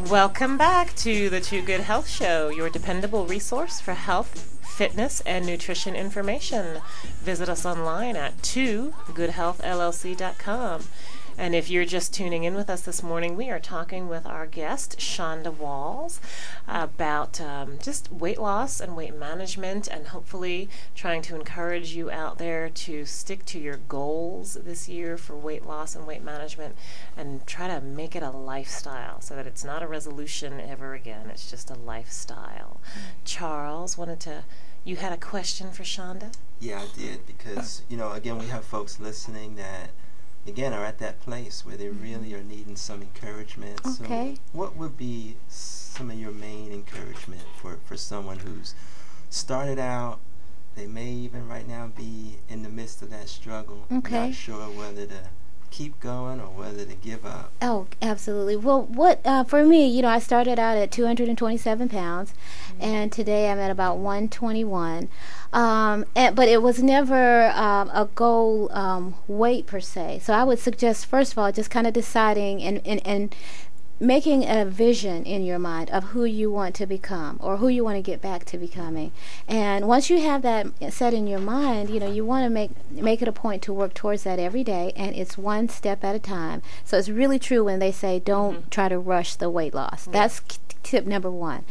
Welcome back to the Too Good Health Show, your dependable resource for health, fitness, and nutrition information. Visit us online at 2goodhealthllc.com. And if you're just tuning in with us this morning, we are talking with our guest, Chaunda Walls, about just weight loss and weight management, and hopefully trying to encourage you out there to stick to your goals this year for weight loss and weight management, and try to make it a lifestyle so that it's not a resolution ever again. It's just a lifestyle. Charles, you had a question for Chaunda? Yeah, I did, because, again, we have folks listening that, again, are at that place where they really are needing some encouragement. Okay. So what would be some of your main encouragement for someone who's started out? They may even right now be in the midst of that struggle. Okay. Not sure whether to keep going or whether to give up. Oh, absolutely. Well, for me, I started out at 227 pounds, and today I'm at about 121. But it was never a goal weight per se. So I would suggest, first of all, just kind of deciding and making a vision in your mind of who you want to become or who you want to get back to becoming. And once you have that set in your mind, you want to make it a point to work towards that every day, and it's one step at a time. So it's really true when they say don't try to rush the weight loss. That's tip number one.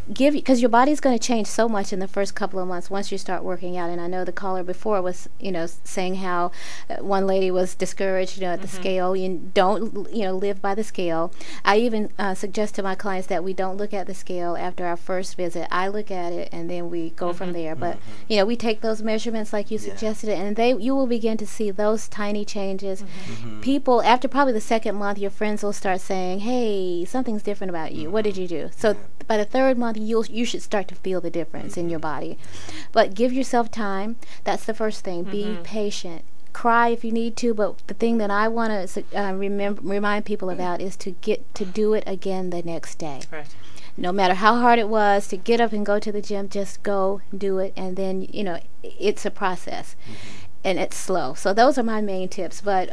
Because your body's going to change so much in the first couple of months once you start working out. And I know the caller before was saying how one lady was discouraged at the scale. You don't live by the scale. I even suggest to my clients that we don't look at the scale after our first visit. I look at it and then we go from there. But we take those measurements like you suggested, and you will begin to see those tiny changes. People, after probably the second month, your friends will start saying, hey, something's different about you. What did you do? So by the third month, you should start to feel the difference in your body. But give yourself time. That's the first thing. Be patient. Cry if you need to, but the thing that I want to remind people about is to get to do it again the next day. Right. No matter how hard it was to get up and go to the gym, just go do it, and then it's a process, and it's slow. So those are my main tips. But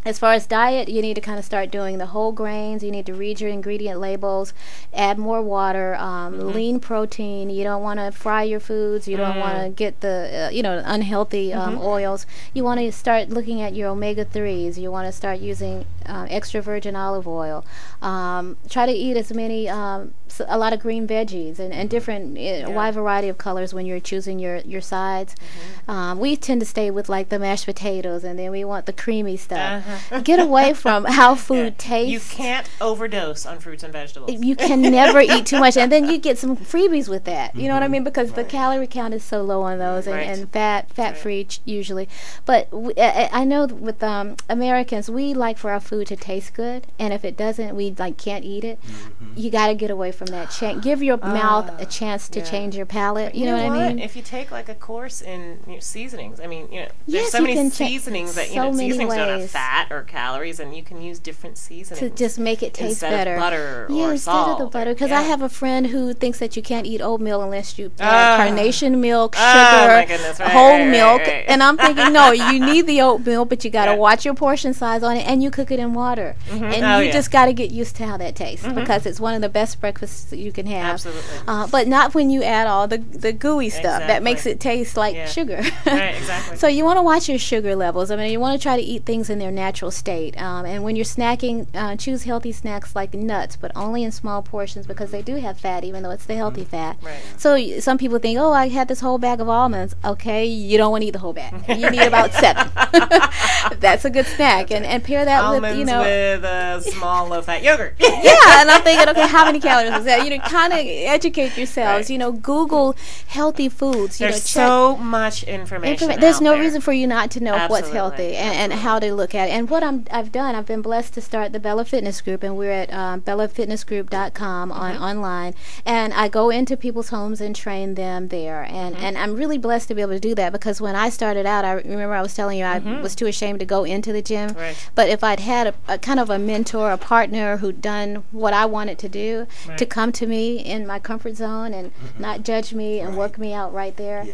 as far as diet, you need to kind of start doing the whole grains. You need to read your ingredient labels, add more water, lean protein. You don't want to fry your foods. You don't want to get the unhealthy oils. You want to start looking at your omega-3s. You want to start using extra virgin olive oil. Try to eat as many a lot of green veggies and different wide variety of colors when you're choosing your sides. We tend to stay with like the mashed potatoes, and then we want the creamy stuff. Get away from how food tastes. You can't overdose on fruits and vegetables. You can never eat too much, and then you get some freebies with that. You know what I mean? Because the calorie count is so low on those, and fat-free usually. But I know with Americans, we like for our food to taste good, and if it doesn't, we can't eat it. You got to get away from that. Give your mouth a chance to change your palate. You know what I mean? If you take like a course in seasonings, there's yes, so many seasonings that seasonings ways. Don't have fat or calories, and you can use different seasonings to just make it taste instead better. Of butter yeah, or instead salt of the butter. Because I have a friend who thinks that you can't eat oatmeal unless you add carnation milk, sugar, my goodness, whole milk. And I'm thinking, no, you need the oatmeal, but you got to watch your portion size on it, and you cook it in water. And you just got to get used to how that tastes, because it's one of the best breakfasts that you can have. Absolutely. But not when you add all the gooey stuff that makes it taste like sugar. Right, exactly. So you want to watch your sugar levels. You want to try to eat things in their natural state. And when you're snacking, choose healthy snacks like nuts, but only in small portions, because they do have fat, even though it's the healthy fat. Right. So some people think, oh, I had this whole bag of almonds. Okay, you don't want to eat the whole bag. You need about 7. That's a good snack. And pair that almonds with, with a small low-fat yogurt. Yeah, and I'm thinking, okay, how many calories is that? Kind of educate yourselves. Google healthy foods. There's so much information. There's no there. reason for you not to know what's healthy and how to look at it. And what I've done, I've been blessed to start the Bella Fitness Group, and we're at bellafitnessgroup.com online. And I go into people's homes and train them there. And I'm really blessed to be able to do that, because when I started out, I remember I was telling you I was too ashamed to go into the gym. Right. But if I'd had a kind of a mentor, a partner who'd done what I wanted to do, to come to me in my comfort zone and not judge me and work me out right there.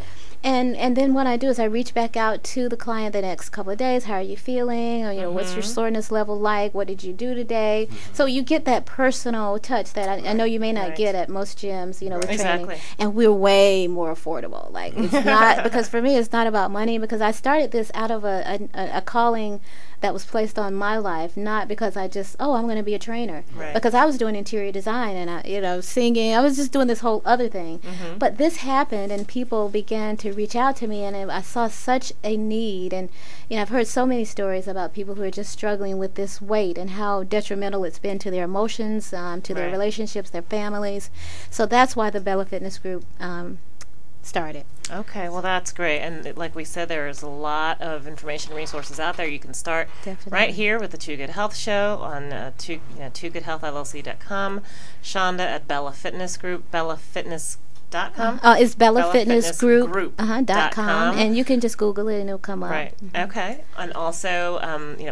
And then what I do is I reach back out to the client the next couple of days. How are you feeling? Or, what's your soreness level like? What did you do today? So you get that personal touch that I know you may not get at most gyms, with training. And we're way more affordable. Like, it's not, because for me, it's not about money, because I started this out of a calling that was placed on my life, not because I just, I'm going to be a trainer. Right. Because I was doing interior design and singing. I was just doing this whole other thing. But this happened, and people began to reach out to me, and I saw such a need. And I've heard so many stories about people who are just struggling with this weight and how detrimental it's been to their emotions, to their relationships, their families. So that's why the Bella Fitness Group started. Okay, well, that's great. And like we said, there's a lot of information and resources out there. You can start right here with the Too Good Health Show on TooGoodHealthLLC.com. Chaunda at Bella Fitness Group, BellaFitness.com. It's Bella Fitness Group. .com. And you can just Google it and it'll come up. Right. Okay. And also,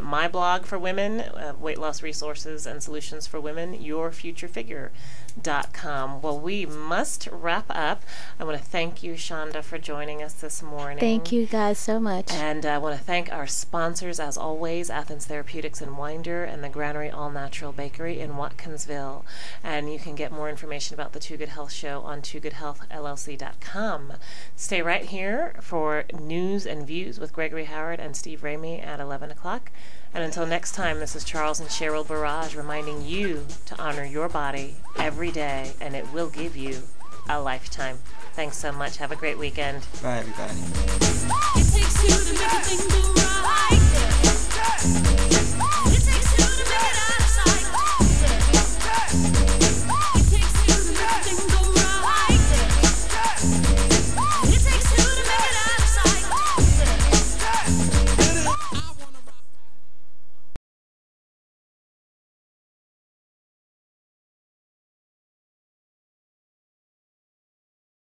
my blog for women, weight loss resources and solutions for women, YourFutureFigure.com. Well, we must wrap up. I want to thank you, Chaunda, for joining us this morning. Thank you guys so much. And I want to thank our sponsors, as always, Athens Therapeutics in Winder and the Granary All Natural Bakery in Watkinsville. And you can get more information about the Too Good Health Show on TooGoodHealthLLC.com. Stay right here for news and views with Gregory Howard and Steve Ramey at 11 o'clock. And until next time, this is Charles and Sheril Burrage reminding you to honor your body every day, and it will give you a lifetime. Thanks so much. Have a great weekend. Bye, everybody. It takes two to make a thing go right.